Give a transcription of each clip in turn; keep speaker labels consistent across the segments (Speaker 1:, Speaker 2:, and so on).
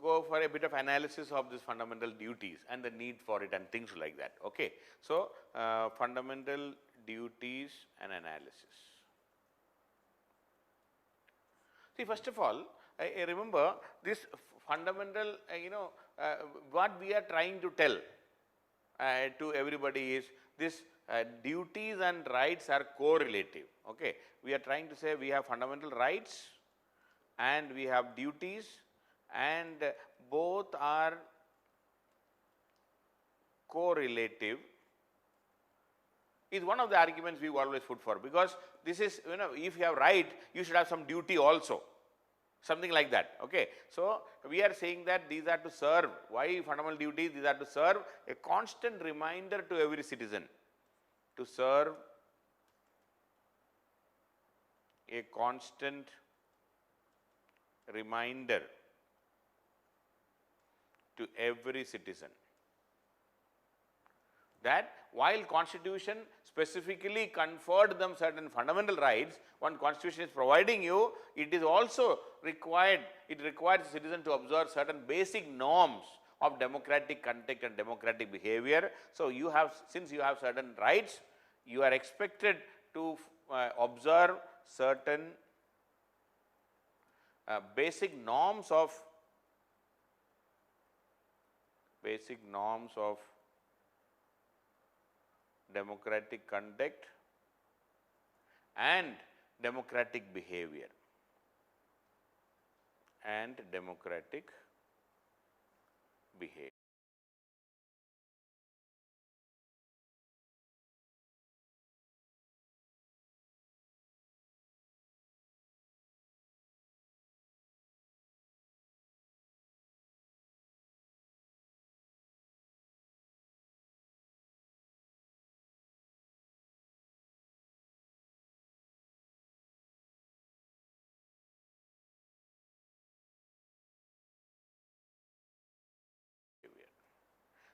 Speaker 1: go for a bit of analysis of these fundamental duties and the need for it and things like that. Okay. So, fundamental duties and analysis. See, first of all, I remember this fundamental, what we are trying to tell to everybody is this duties and rights are correlative. Okay. We are trying to say we have fundamental rights and we have duties, and both are correlative is one of the arguments we always put for, because this is, if you have right, you should have some duty also, something like that. Okay. So, we are saying that these are to serve, why fundamental duties? These are to serve a constant reminder to every citizen, to serve a constant reminder to every citizen that while Constitution specifically conferred them certain fundamental rights, one Constitution is providing you, it is also required, it requires a citizen to observe certain basic norms of democratic conduct and democratic behavior. So, you have, since you have certain rights, you are expected to observe certain basic norms of democratic conduct and democratic behavior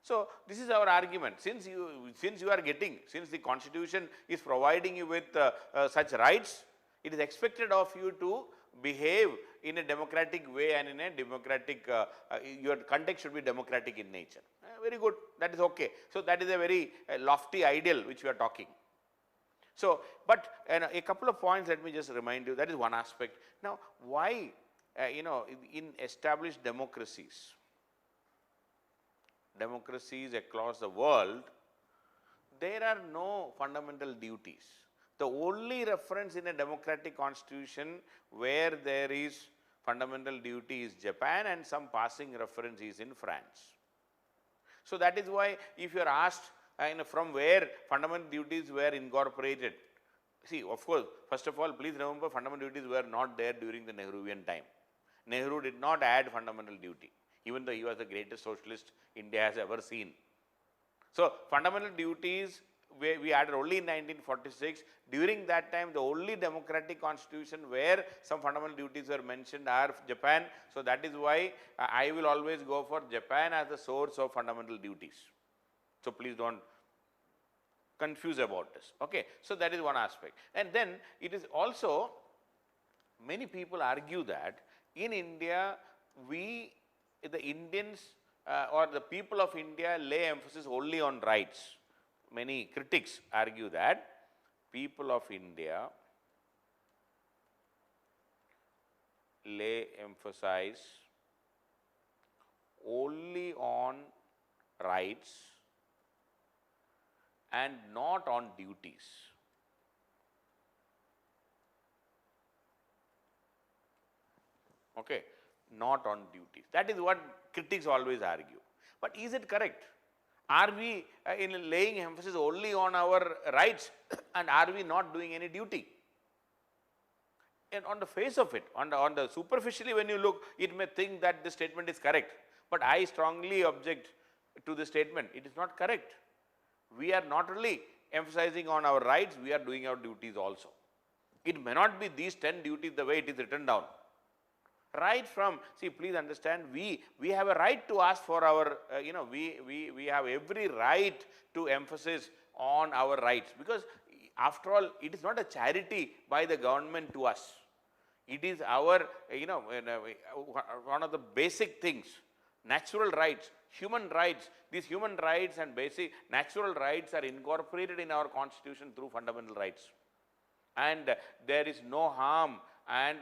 Speaker 1: So, this is our argument. Since you are getting, since the Constitution is providing you with such rights, it is expected of you to behave in a democratic way and in a democratic, your conduct should be democratic in nature. Very good, that is okay. So, that is a very lofty ideal which we are talking. So, but a couple of points, let me just remind you, that is one aspect. Now, why in established democracies across the world, there are no fundamental duties. The only reference in a democratic constitution where there is fundamental duty is Japan, and some passing reference is in France. So, that is why if you are asked from where fundamental duties were incorporated, see, of course, first of all, please remember, fundamental duties were not there during the Nehruvian time. Nehru did not add fundamental duty, even though he was the greatest socialist India has ever seen. So, fundamental duties we added only in 1946. During that time, the only democratic constitution where some fundamental duties were mentioned are Japan. So, that is why I will always go for Japan as the source of fundamental duties. So, please do not confuse about this. Okay. So, that is one aspect. And then it is also, many people argue that in India, the Indians or the people of India lay emphasis only on rights. Many critics argue that people of India lay emphasis only on rights and not on duties. Okay, not on duties. That is what critics always argue. But is it correct? Are we laying emphasis only on our rights and are we not doing any duty? And on the face of it, on the superficially when you look, it may think that the statement is correct. But I strongly object to the statement. It is not correct. We are not only emphasizing on our rights, we are doing our duties also. It may not be these 10 duties the way it is written down. Right from, see, please understand, we have a right to ask for our, we have every right to emphasis on our rights, because after all, it is not a charity by the government to us. It is our, one of the basic things, natural rights, human rights. These human rights and basic natural rights are incorporated in our constitution through fundamental rights. And there is no harm, and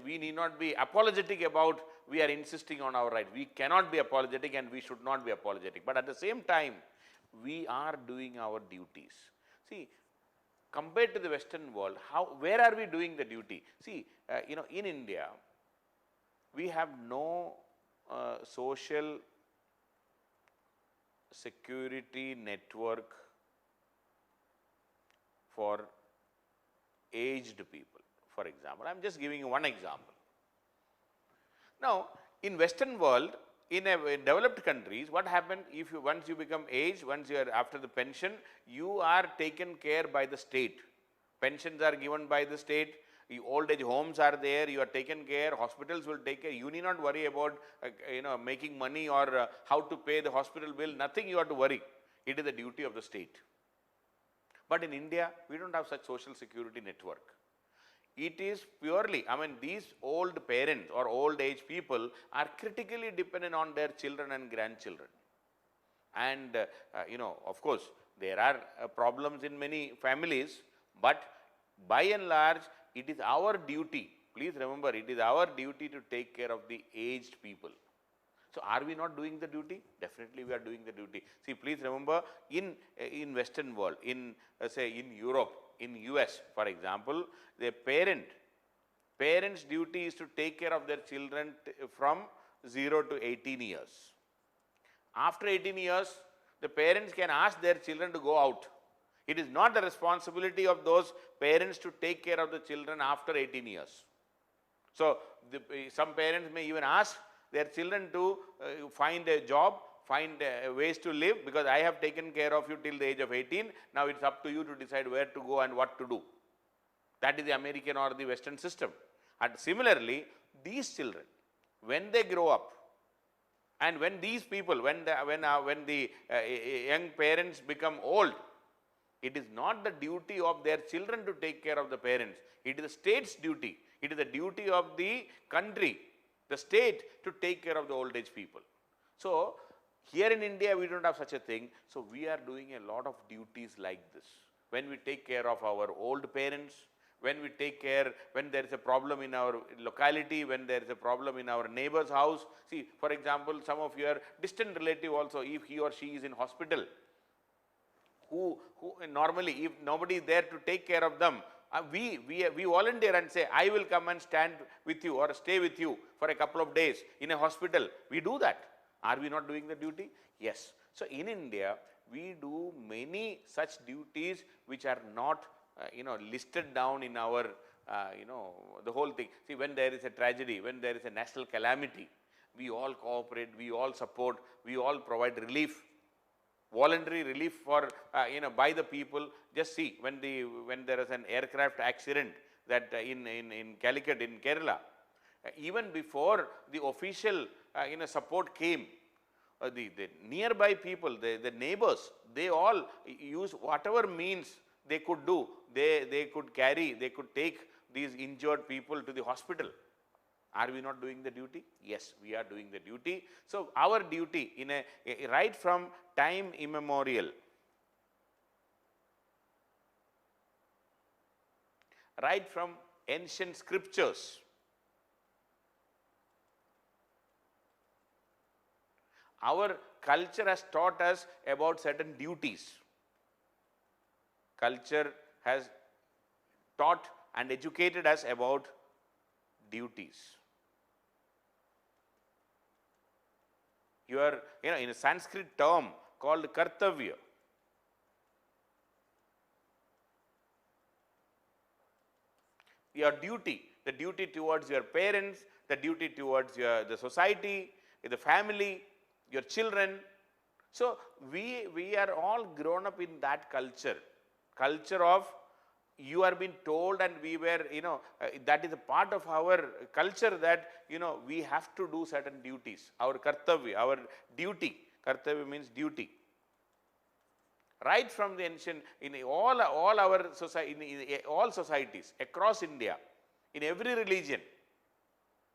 Speaker 1: we need not be apologetic about we are insisting on our right. We cannot be apologetic, and we should not be apologetic. But at the same time, we are doing our duties. See, compared to the Western world, where are we doing the duty? See, in India, we have no social security network for aged people, for example. I am just giving you one example. Now, in Western world, in developed countries, what happens if once you become aged, once you are after the pension, you are taken care by the state. Pensions are given by the state. Old age homes are there. You are taken care. Hospitals will take care. You need not worry about making money or how to pay the hospital bill. Nothing you have to worry. It is the duty of the state. But in India, we don't have such social security network. It is purely, these old parents or old age people are critically dependent on their children and grandchildren. And, of course, there are problems in many families, but by and large, it is our duty. Please remember, it is our duty to take care of the aged people. So, are we not doing the duty? Definitely we are doing the duty. See, please remember, in Western world, say in Europe, in US, for example, the parents' duty is to take care of their children from 0 to 18 years. After 18 years, the parents can ask their children to go out. It is not the responsibility of those parents to take care of the children after 18 years. So, some parents may even ask their children to find a job, find ways to live, because I have taken care of you till the age of 18. Now it's up to you to decide where to go and what to do. That is the American or the Western system. And similarly, these children, when they grow up, and when these people, when the young parents become old, it is not the duty of their children to take care of the parents. It is the state's duty. It is the duty of the country, the state, to take care of the old age people. So, here in India, we don't have such a thing. So, we are doing a lot of duties like this. When we take care of our old parents, when we take care, when there is a problem in our locality, when there is a problem in our neighbor's house. See, for example, some of your distant relative also, if he or she is in hospital, who normally, if nobody is there to take care of them, we volunteer and say, I will come and stand with you or stay with you for a couple of days in a hospital. We do that. Are we not doing the duty? Yes. So, in India, we do many such duties which are not listed down in our, the whole thing. See, when there is a tragedy, when there is a national calamity, we all cooperate, we all support, we all provide relief, voluntary relief for, by the people. Just see, when there is an aircraft accident that in Calicut, in Kerala, even before the official support came, the nearby people, the neighbors, they all use whatever means they could do. They could carry, they could take these injured people to the hospital. Are we not doing the duty? Yes, we are doing the duty. So, our duty right from time immemorial, right from ancient scriptures, our culture has taught us about certain duties. Culture has taught and educated us about duties. You are, in a Sanskrit term called kartavya. Your duty, the duty towards your parents, the duty towards the society, the family, your children. So, we are all grown up in that culture of, you are being told, and we were, that is a part of our culture, that, we have to do certain duties. Our kartavya, our duty. Kartavya means duty. Right from the ancient, in all our society, in all societies across India, In every religion.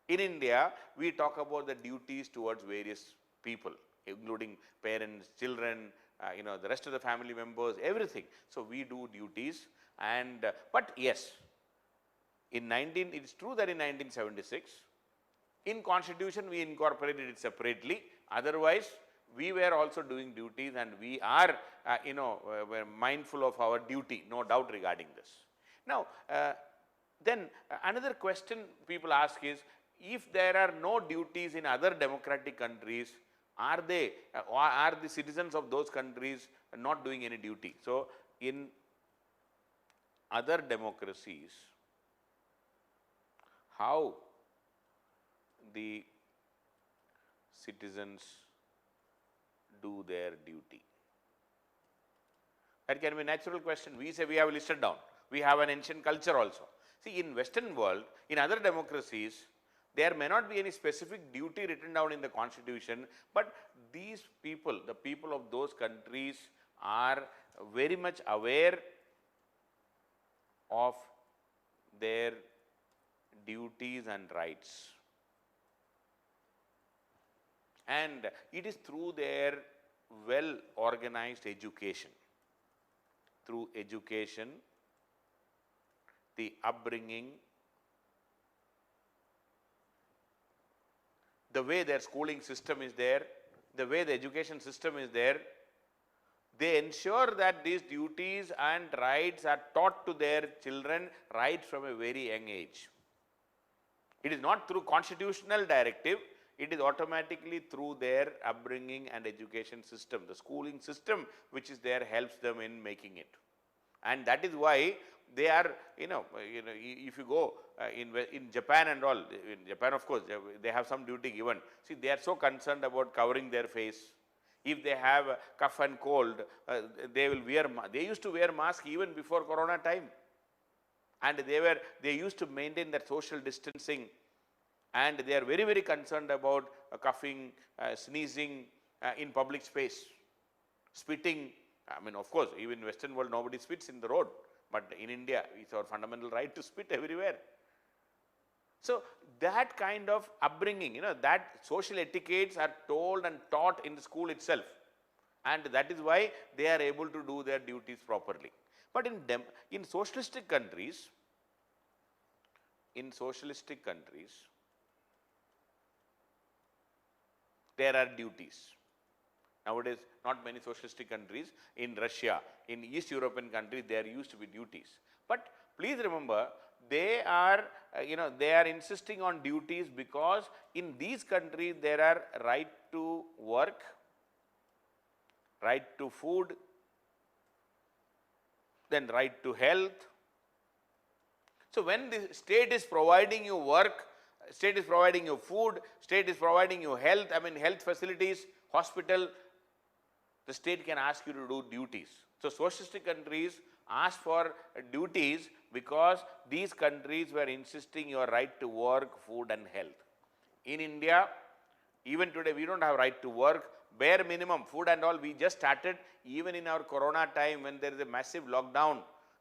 Speaker 1: In India, we talk about the duties towards various people, including parents, children, the rest of the family members, everything. So we do duties, and but yes, it is true that in 1976, in Constitution we incorporated it separately. Otherwise, we were also doing duties, and we are, we're mindful of our duty, no doubt regarding this. Now, then another question people ask is, if there are no duties in other democratic countries, are the citizens of those countries not doing any duty? So, in other democracies, how the citizens do their duty? That can be a natural question. We say we have listed down. We have an ancient culture also. See, in Western world, in other democracies, there may not be any specific duty written down in the constitution, but these people, the people of those countries, are very much aware of their duties and rights. And it is through their well organized education, through education, the upbringing, the way their schooling system is there, the way the education system is there, they ensure that these duties and rights are taught to their children right from a very young age. It is not through constitutional directive, it is automatically through their upbringing and education system. The schooling system which is there helps them in making it. And that is why they are, if you go in Japan and all, in Japan of course, they have some duty given. See, they are so concerned about covering their face. If they have a cough and cold, they used to wear mask even before Corona time. And they used to maintain that social distancing, and they are very, very concerned about coughing, sneezing in public space, spitting. I mean, of course, even in Western world, nobody spits in the road. But in India, it's our fundamental right to spit everywhere. So that kind of upbringing, that social etiquettes are told and taught in the school itself. And that is why they are able to do their duties properly. But in socialistic countries, there are duties. Nowadays, not many socialistic countries, in Russia, in East European countries, there used to be duties. But please remember, they are insisting on duties because in these countries there are right to work, right to food, then right to health. So when the state is providing you work, state is providing you food, state is providing you health, health facilities, hospital, the state can ask you to do duties. So socialistic countries ask for duties because these countries were insisting your right to work, food and health. In India, even today we don't have right to work, bare minimum food and all we just started. Even in our Corona time, when there is a massive lockdown,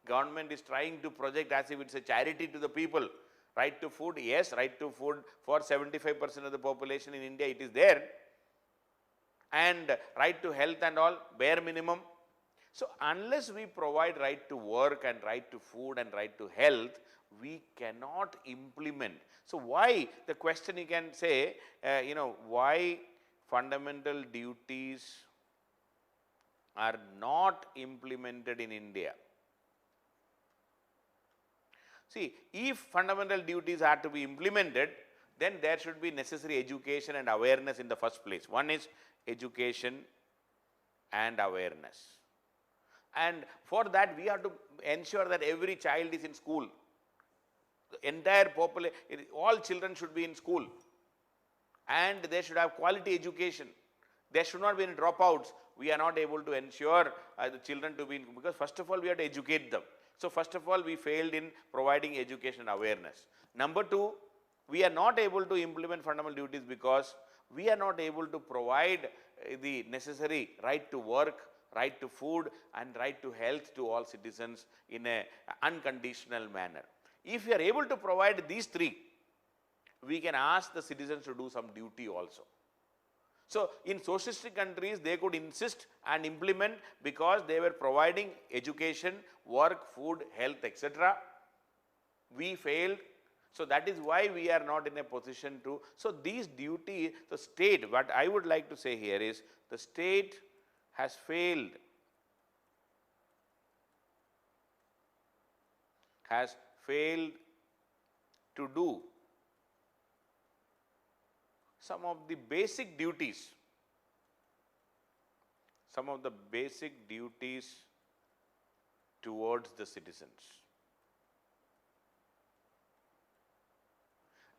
Speaker 1: government is trying to project as if it's a charity to the people. Right to food, yes, right to food for 75% of the population in India, it is there. And right to health and all, bare minimum. So unless we provide right to work and right to food and right to health, we cannot implement. So why, the question you can say, why fundamental duties are not implemented in India? See, if fundamental duties are to be implemented, then there should be necessary education and awareness in the first place. One is education and awareness. And for that, we have to ensure that every child is in school. The entire population, all children should be in school. And they should have quality education. There should not be any dropouts. We are not able to ensure the children to be in, because first of all, we have to educate them. So first of all, we failed in providing education and awareness. Number two, we are not able to implement fundamental duties because we are not able to provide the necessary right to work, right to food and right to health to all citizens in an unconditional manner. If we are able to provide these three, we can ask the citizens to do some duty also. So in socialistic countries, they could insist and implement because they were providing education, work, food, health, etc. We failed. So that is why we are not in a position to. So these duty, the state, what I would like to say here is, the state has failed, to do some of the basic duties, towards the citizens.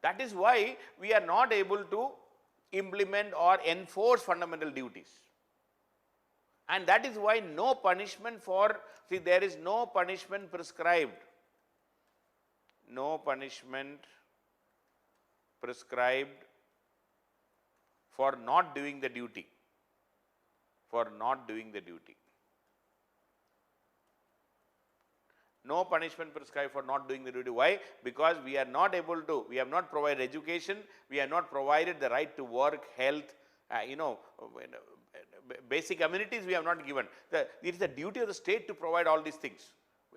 Speaker 1: That is why we are not able to implement or enforce fundamental duties. And that is why no punishment for, see, there is no punishment prescribed. No punishment prescribed for not doing the duty. No punishment prescribed for not doing the duty. Why? Because we are not able to, we have not provided education, we have not provided the right to work, health, basic amenities we have not given. It is the duty of the state to provide all these things.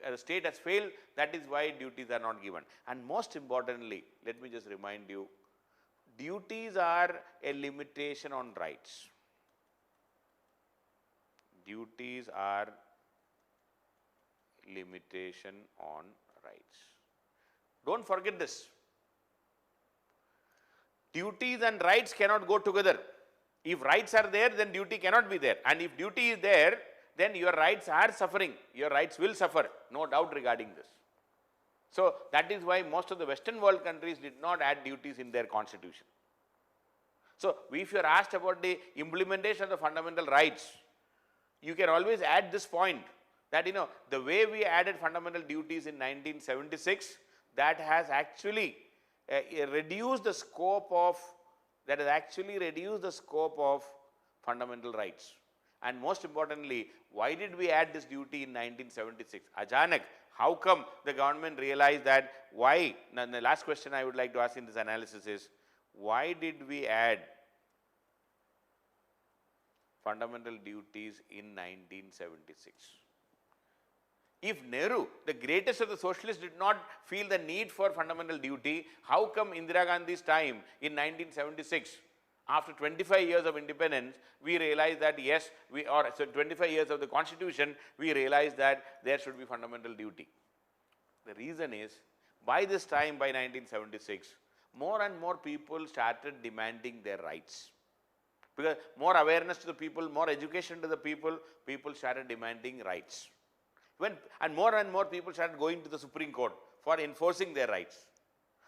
Speaker 1: The state has failed, that is why duties are not given. And most importantly, let me just remind you, duties are a limitation on rights. Duties are limitation on rights. Don't forget this. Duties and rights cannot go together. If rights are there, then duty cannot be there. And if duty is there, then your rights are suffering. Your rights will suffer, no doubt regarding this. So that is why most of the Western world countries did not add duties in their constitution. So if you are asked about the implementation of the fundamental rights, you can always add this point, that the way we added fundamental duties in 1976, that has actually reduced the scope of fundamental rights. And most importantly, why did we add this duty in 1976? Achanak, how come the government realized that? Why? Now, the last question I would like to ask in this analysis is, why did we add fundamental duties in 1976? If Nehru, the greatest of the socialists, did not feel the need for fundamental duty, how come Indira Gandhi's time in 1976, after 25 years of independence, we realized that yes, 25 years of the constitution, we realized that there should be fundamental duty. The reason is, by this time, by 1976, more and more people started demanding their rights. Because more awareness to the people, more education to the people, people started demanding rights. And more people started going to the Supreme Court for enforcing their rights.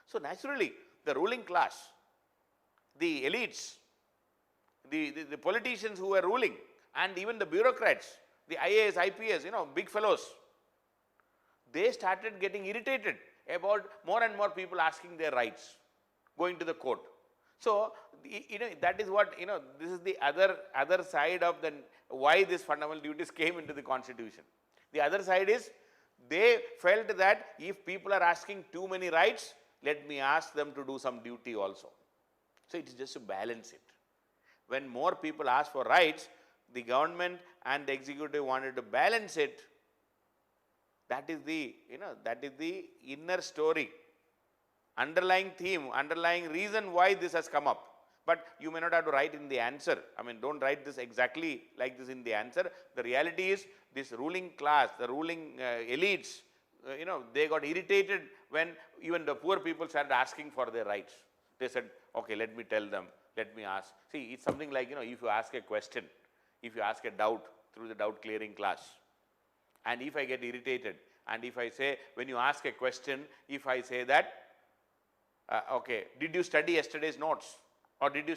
Speaker 1: So naturally, the ruling class, the elites, the politicians who were ruling, and even the bureaucrats, the IAS, IPS, big fellows, they started getting irritated about more and more people asking their rights, going to the court. So, that is what, this is the other side of why these fundamental duties came into the constitution. The other side is, they felt that if people are asking too many rights, let me ask them to do some duty also. So it is just to balance it. When more people ask for rights, the government and the executive wanted to balance it. That is the inner story, underlying theme, underlying reason why this has come up. But you may not have to write in the answer. I mean, don't write this exactly like this in the answer. The reality is, this ruling class, the ruling elites, they got irritated when even the poor people started asking for their rights. They said, okay, let me tell them, let me ask. See, it's something like, if you ask a question, if you ask a doubt through the doubt clearing class, and if I get irritated, and if I say, when you ask a question, if I say that, okay, did you study yesterday's notes? Or did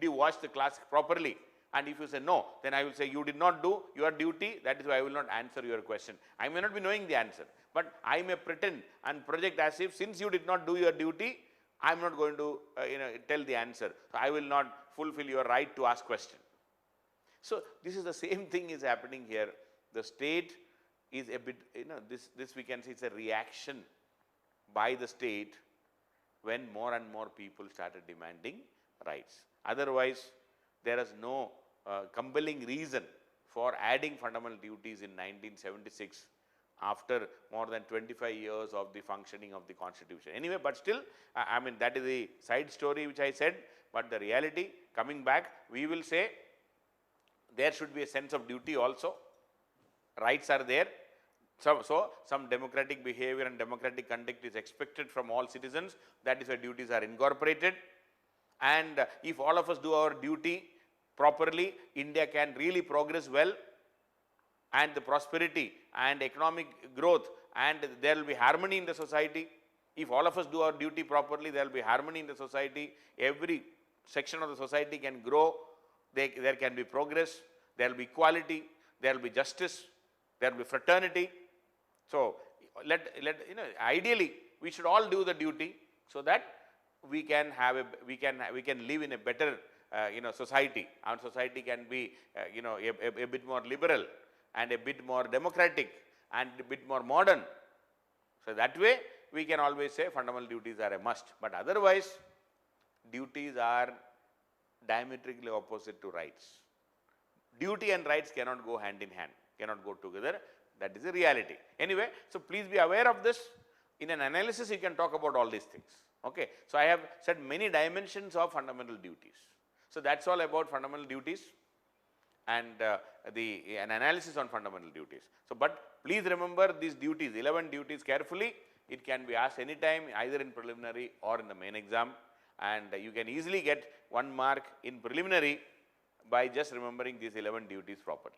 Speaker 1: you watch the class properly? And if you say no, then I will say, you did not do your duty, that is why I will not answer your question. I may not be knowing the answer, but I may pretend and project as if, since you did not do your duty, I am not going to tell the answer. So I will not fulfill your right to ask question. So this is the same thing is happening here. The state is a bit, this we can say it's a reaction by the state when more and more people started demanding rights. Otherwise, there is no compelling reason for adding fundamental duties in 1976 after more than 25 years of the functioning of the constitution. Anyway, but still, I mean, that is the side story which I said, but the reality, coming back, we will say there should be a sense of duty also. Rights are there. So some democratic behavior and democratic conduct is expected from all citizens. That is why duties are incorporated. And if all of us do our duty properly, India can really progress well, and the prosperity and economic growth, and there will be harmony in the society. If all of us do our duty properly, there will be harmony in the society. Every section of the society can grow. There can be progress. There will be equality. There will be justice. There will be fraternity. So ideally, we should all do the duty so that we can have we can live in a better society. Our society can be a bit more liberal and a bit more democratic and a bit more modern. So that way we can always say fundamental duties are a must. But otherwise, duties are diametrically opposite to rights. Duty and rights cannot go hand in hand, cannot go together. That is the reality. Anyway, so please be aware of this. In an analysis, you can talk about all these things. Okay. So I have said many dimensions of fundamental duties. So that's all about fundamental duties and an analysis on fundamental duties. So, but please remember these duties, 11 duties carefully. It can be asked anytime, either in preliminary or in the main exam, and you can easily get 1 mark in preliminary by just remembering these 11 duties properly.